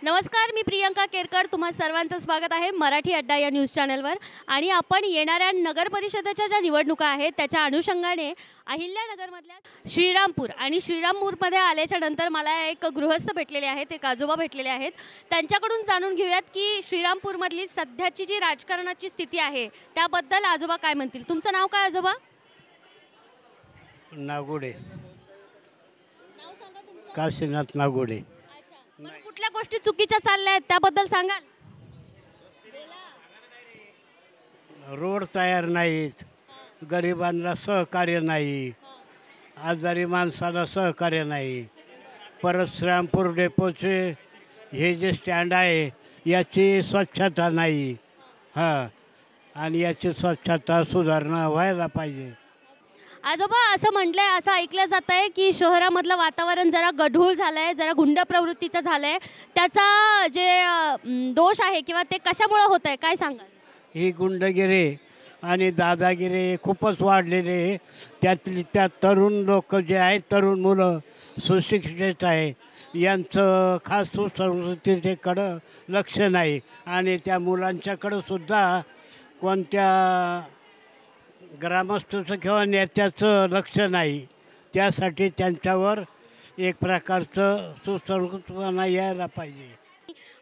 नमस्कार, मी प्रियंका केरकर. तुम्हा सर्वांचं स्वागत आहे मराठी अड्डा या न्यूज चॅनलवर. आणि आपण येणाऱ्या नगर परिषदेच्या ज्या निवडणुका आहेत त्याच्या अनुषंगाने अहिल्यानगरमधल्या श्रीरामपूर आणि श्रीरामपूरमध्ये आल्याच्या नंतर मला एक गृहस्थ भेटलेले आहेत, एक आजोबा भेटलेले आहेत. त्यांच्याकडून जाणून घेऊयात की श्रीरामपूरमधली सध्याची जी राजकारणाची स्थिती आहे त्याबद्दल आजोबा काय म्हणतील. तुमचं नाव काय आजोबा? नागोडे, नाव सांगा तुमचं. काशीनाथ नागोडे. बरं, कुठल्या गोष्टी चुकीच्या चालल्या आहेत त्याबद्दल सांगाल? रोड तयार नाहीत, गरिबांना सहकार्य नाही, आजारी माणसाला सहकार्य नाही. परत श्रीरामपूर डेपोचे हे जे स्टँड आहे याची स्वच्छता नाही. हां, आणि याची स्वच्छता सुधारणा व्हायला पाहिजे. आजोबा, असं म्हटलंय, असं ऐकलं जात आहे की शहरामधलं वातावरण जरा गढूळ झालं आहे, जरा गुंड प्रवृत्तीचं झालं आहे. त्याचा जे दोष आहे किंवा ते कशामुळे होत आहे काय सांगाल? ही गुंडगिरी आणि दादागिरी खूपच वाढलेले. त्यात तरुण लोक जे आहेत, तरुण मुलं सुशिक्षित आहे, यांचं खास सुसंस्कृतीकडं लक्ष नाही. आणि त्या मुलांच्याकडं सुद्धा कोणत्या ग्रामस्थाचं किंवा नेत्याचं लक्ष नाही. त्यासाठी त्यांच्यावर एक प्रकारचं सुसंस्कृतपणा यायला पाहिजे.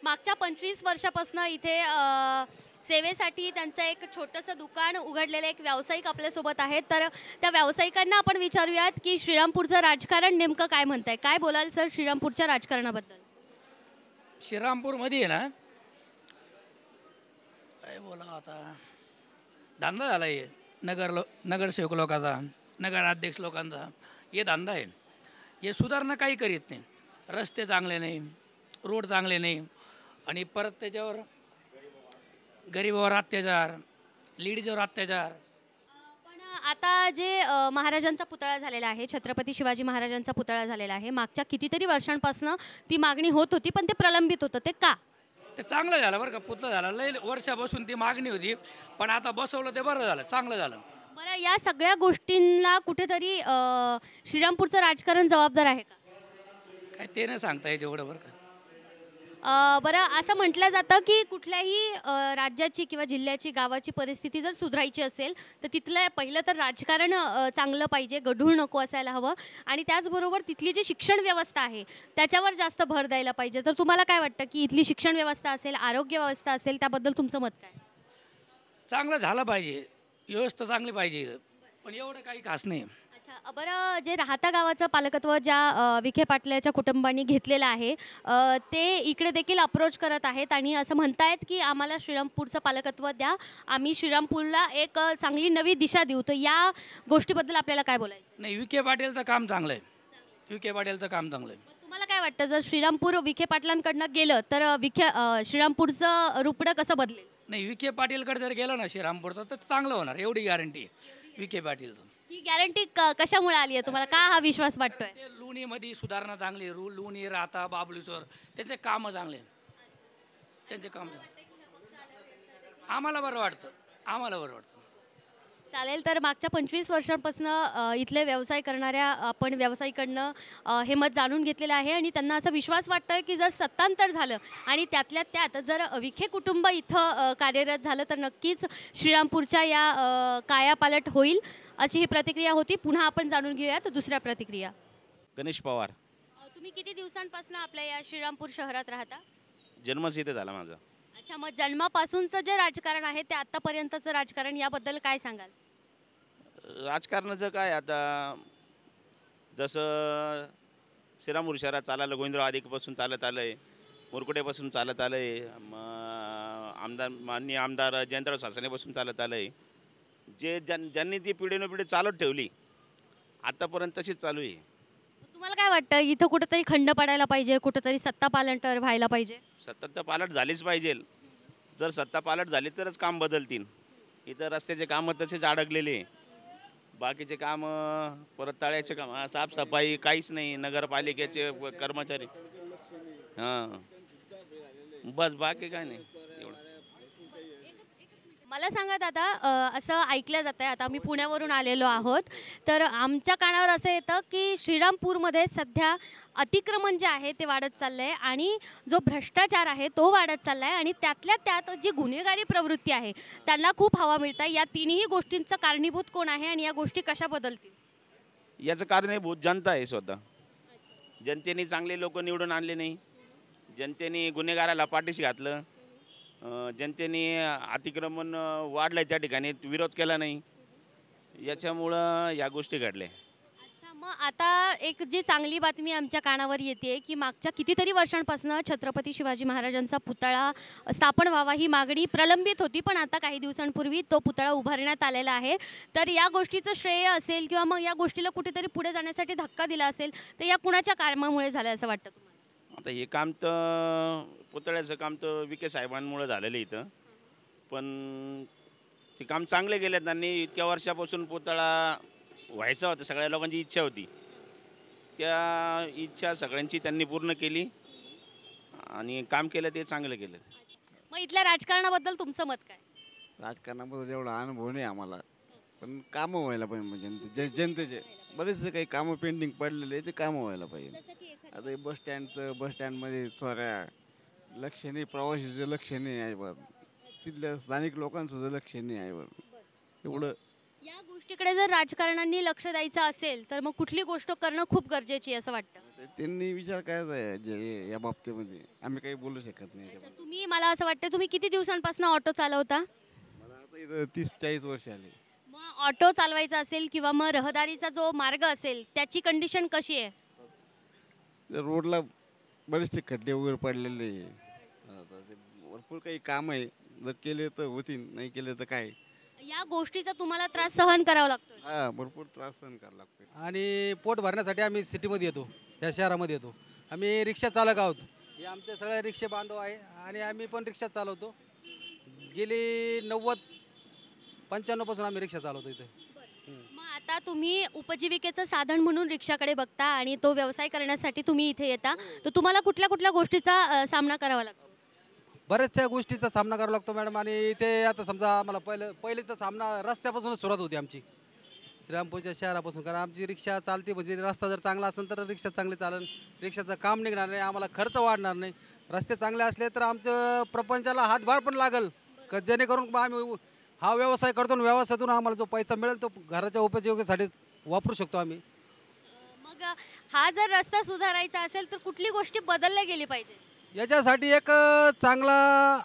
मागच्या 25 वर्षापासून इथे सेवेसाठी त्यांचं एक छोटंसं दुकान उघडलेलं एक व्यावसायिक आपल्यासोबत आहेत. तर त्या व्यावसायिकांना आपण विचारूयात की श्रीरामपूरचं राजकारण नेमकं काय म्हणतंय. काय बोलाल सर श्रीरामपूरच्या राजकारणाबद्दल? श्रीरामपूरमध्ये आहे ना, काय बोला आता, धंदा झाला आहे नगरसेवक लोकांचा, नगराध्यक्ष लोकांचा. हे धंदा आहे, हे सुधारणा काही करीत नाही. रस्ते चांगले नाही, रोड चांगले नाही, आणि परत त्याच्यावर गरिबावर अत्याचार, लेडीजवर अत्याचार. पण आता जे महाराजांचा पुतळा झालेला आहे, छत्रपती शिवाजी महाराजांचा पुतळा झालेला आहे, मागच्या कितीतरी वर्षांपासून ती मागणी होत होती पण ते प्रलंबित होतं. ते का? ते चांगलं झालं बरं का, पुतळा झाला. लय वर्षापासून ती मागणी होती, पण आता बसवलं ते बरं झालं, चांगलं झालं. बरं, या सगळ्या गोष्टींना कुठेतरी श्रीरामपूरचं राजकारण जबाबदार आहे का? काय ते नाही सांगता येत एवढं बरं का. बरं, असं म्हटलं जातं की कुठल्याही राज्याची किंवा जिल्ह्याची, गावाची परिस्थिती जर सुधारायची असेल तर तिथलं पहिलं तर राजकारण चांगलं पाहिजे, गढूळ नको असायला हवं. आणि त्याचबरोबर तिथली जी शिक्षण व्यवस्था आहे त्याच्यावर जास्त भर द्यायला पाहिजे. तर तुम्हाला काय वाटतं की इथली शिक्षण व्यवस्था असेल, आरोग्य व्यवस्था असेल, त्याबद्दल तुमचं मत काय? चांगलं झालं पाहिजे, व्यवस्था चांगली पाहिजे, पण एवढं काही खास नाही. अच्छा, बरं, जे राहता गावाचं पालकत्व ज्या विखे पाटलाच्या कुटुंबांनी घेतलेलं आहे ते इकडे देखील अप्रोच करत आहेत आणि असं म्हणतायत की आम्हाला श्रीरामपूरचं पालकत्व द्या, आम्ही श्रीरामपूरला एक चांगली नवी दिशा देऊ. तर या गोष्टीबद्दल आपल्याला काय बोलायचं? नाही, विखे पाटीलचं काम चांगलं आहे, विखे पाटीलचं काम चांगलं आहे. तुम्हाला काय वाटतं जर श्रीरामपूर विखे पाटलांकडनं गेलं तर श्रीरामपूरचं रूपडं कसं बदलेल? नाही, विखे पाटीलकडे जर गेलं ना श्रीरामपूरचं तर चांगलं होणार, एवढी गॅरंटी आहे विखे पाटीलचं. ही गॅरंटी कशामुळे आली आहे तुम्हाला? का हा विश्वास वाटतोय? ते लोणीमध्ये सुधारणा चांगली, लोणी, राहता, बाबलीचोर, त्यांचे कामं चांगले, त्यांचे काम आम्हाला बरं वाटतं, आम्हाला बरं वाटतं. चालेल. तर मागच्या 25 वर्षांपासून इथले व्यवसाय करणाऱ्या आपण व्यावसायिकांना हे मत जाणून घेतलेलं आहे आणि त्यांना असा विश्वास वाटतोय की जर सत्तांतर झालं आणि त्यातल्या त्यात जर विखे कुटुंब इथं कार्यरत झालं तर नक्कीच श्रीरामपूरच्या या कायापालट होईल, अशी ही प्रतिक्रिया होती. पुन्हा आपण जाणून घेऊयात दुसऱ्या प्रतिक्रिया. गणेश पवार. तुम्ही किती दिवसांपासून आपल्या या श्रीरामपूर शहरात राहता? जन्मच इथे झाला माझा. अच्छा, मग जन्मापासूनचं जे राजकारण आहे ते आत्तापर्यंतचं राजकारण याबद्दल काय सांगाल? राजकारणाचं काय, आता जसं श्रीरामपूर शहरात चालायला गोविंदराव आदिपासून चालत आलं आहे, मुरकुटेपासून चालत आलं आहे, माननीय आमदार जयंतराव सासनेपासून चालत आलं आहे. ज्यांनी ती पिढीनपिढी चालत ठेवली आतापर्यंत तशीच चालू आहे. तुम्हाला काय वाटतं इथं कुठेतरी खंड पडायला पाहिजे, कुठेतरी सत्ता पालट व्हायला पाहिजे? सत्ता तर पालट झालीच पाहिजे. जर सत्ता पालट झाली तरच काम बदलतील. इथं रस्त्याचे कामं तसेच अडकलेले, बाकीचे कामं, परत तळ्याचे काम, साफसफाई काहीच नाही. नगरपालिकेचे कर्मचारी, हां, बस, बाकी काय नाही. एवढं मला सांगा दादा, असं ऐकलं जात आहे, आता आम्ही पुण्यावरून आलेलो आहोत, तर आमच्या कानावर असं येतं की श्रीरामपूरमध्ये सध्या अतिक्रमण जे आहे ते वाढत चाललं आहे आणि जो भ्रष्टाचार आहे तो वाढत चालला आहे आणि त्यातल्या त्यात जी गुन्हेगारी प्रवृत्ती आहे त्यांना खूप हवा मिळत आहे. या तिन्ही गोष्टींचं कारणीभूत कोण आहे आणि या गोष्टी कशा बदलतील? याचं कारणीभूत जनता आहे स्वतः. जनतेने चांगले लोक निवडून आणले नाही, जनतेने गुन्हेगाराला पाठीशी घातलं, जनतेने अतिक्रमण वाढलं त्या ठिकाणी विरोध केला नाही, याच्यामुळं या गोष्टी घडल्या. अच्छा, मग आता एक जी चांगली बातमी आमच्या कानावर येते की मागच्या कितीतरी वर्षांपासून छत्रपती शिवाजी महाराजांचा पुतळा स्थापन व्हावा ही मागणी प्रलंबित होती, पण आता काही दिवसांपूर्वी तो पुतळा उभारण्यात आलेला आहे. तर या गोष्टीचं श्रेय असेल किंवा मग या गोष्टीला कुठेतरी पुढे जाण्यासाठी धक्का दिला असेल तर या कुणाच्या कामामुळे झालं असं वाटतं तुम्हाला? आता हे काम तर पुतळ्याचं काम तर विखे साहेबांमुळे झालेलं इथं, पण ते काम चांगले केले. त्यांनी इतक्या वर्षापासून पुतळा व्हायचा होता, सगळ्या लोकांची इच्छा होती, त्या इच्छा सगळ्यांची त्यांनी पूर्ण केली आणि काम केलं ते चांगलं केलं. मग इथल्या राजकारणाबद्दल तुमचं मत काय? राजकारणाबद्दल एवढा अनुभव नाही आम्हाला, पण कामं व्हायला पाहिजे. म्हणजे जनतेचे बरेचसे काही कामं पेंडिंग पडलेले ते कामं व्हायला पाहिजे. आता हे बस स्टँडमध्ये चोऱ्या, लक्ष नाही, प्रवाशीचं लक्ष नाही आहे बरं, तिथल्या स्थानिक लोकांचं लक्ष नाही आहे बरं. एवढं या गोष्टीकडे जर राजकारण्यांनी लक्ष द्यायचं असेल तर मग कुठली गोष्ट करणं खूप गरजेची आहे असं वाटतं? त्यांनी विचार करायचा आहे जे या बाबतीमध्ये. आम्ही काही बोलू शकत नाही. अच्छा, तुम्ही, मला असं वाटतं तुम्ही किती दिवसांपासून ऑटो चालवता? मला आता इथं 30-40 वर्ष आली. मग ऑटो चालवायचा असेल किंवा मग रहदारीचा जो मार्ग असेल त्याची कंडिशन कशी आहे? रोडला बरेचसे खड्डे वगैरे पडलेले आहे. आता ते भरपूर काही काम आहे, जर केले तर होतील, नाही केले तर काय. या गोष्टीचा तुम्हाला त्रास सहन करावा लागतो? हा, भरपूर त्रास सहन करावा लागतो. आणि पोट भरण्यासाठी आम्ही सिटीमध्ये येतो, या शहरामध्ये येतो. आम्ही रिक्षा चालक आहोत, हे आमचे सगळे रिक्षा बांधव आहे आणि आम्ही पण रिक्षा चालवतो. गेली 90-95 पासून आम्ही रिक्षा चालवतो इथे. मग आता तुम्ही उपजीविकेचं साधन म्हणून रिक्षाकडे बघता आणि तो व्यवसाय करण्यासाठी तुम्ही इथे येता, तर तुम्हाला कुठल्या कुठल्या गोष्टीचा सामना करावा लागतो? बऱ्याचशा गोष्टीचा सामना करावा लागतो मॅडम. आणि इथे आता समजा आम्हाला पहिले तर सामना रस्त्यापासूनच सुरुवात होती आमची, श्रीरामपूरच्या शहरापासून. कारण आमची रिक्षा चालते म्हणजे रस्ता जर चांगला असेल तर रिक्षा चांगली चालेल, रिक्षाचं काम निघणार नाही, आम्हाला खर्च वाढणार नाही. रस्ते चांगले असले तर आमचं प्रपंचाला हातभार पण लागेल, जेणेकरून आम्ही हा व्यवसाय करतो आणि व्यवसायातून आम्हाला जो पैसा मिळेल तो घराच्या उपयोगासाठी वापरू शकतो आम्ही. मग हा जर रस्ता सुधारायचा असेल तर कुठली गोष्टी बदलल्या गेली पाहिजे? याच्यासाठी एक चांगलं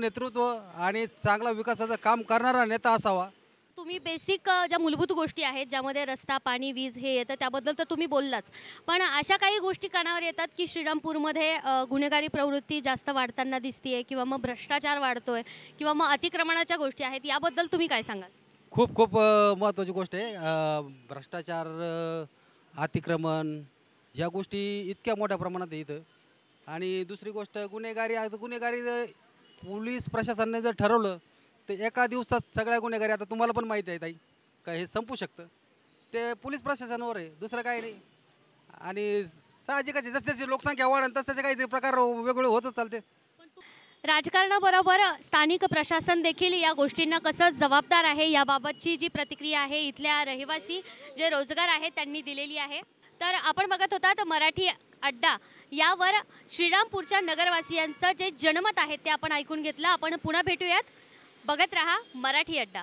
नेतृत्व आणि चांगला विकासाचं काम करणारा नेता असावा. तुम्ही बेसिक ज्या मूलभूत गोष्टी आहेत ज्यामध्ये रस्ता, पाणी, वीज हे येतं त्याबद्दल तर तुम्ही बोललाच, पण अशा काही गोष्टी कानावर येतात की श्रीरामपूरमध्ये गुन्हेगारी प्रवृत्ती जास्त वाढताना दिसतीये किंवा मग भ्रष्टाचार वाढतोय किंवा मग अतिक्रमणाच्या गोष्टी आहेत, याबद्दल तुम्ही काय सांगाल? खूप महत्त्वाची गोष्ट आहे. भ्रष्टाचार, अतिक्रमण ह्या गोष्टी इतक्या मोठ्या प्रमाणात आहे इथं. आणि दुसरी गोष्ट गुन्हेगारी पोलीस प्रशासनाने जर ठरवलं तर एका दिवसात सगळ्या गुन्हेगारी, आता तुम्हाला पण माहिती आहे ताई, का हे संपू शकतं. ते पोलीस प्रशासनावर आहे, दुसरं काही नाही. आणि साहजिकच आहे, जसे जशी लोकसंख्या वाढेल तसे काही प्रकार वेगवेगळे होतच चालते. राजकारणाबरोबर स्थानिक प्रशासन देखील या गोष्टींना कसं जबाबदार आहे याबाबतची जी प्रतिक्रिया आहे इथल्या रहिवासी जे रोजगार आहेत त्यांनी दिलेली आहे. तर आपण बघत होतात मराठी अड्डा, यावर श्रीरामपूरच्या नगरवासियांचं जे जनमत आहे ते आपण ऐकून घेतलं. आपण पुन्हा भेटूयात. बघत रहा मराठी अड्डा.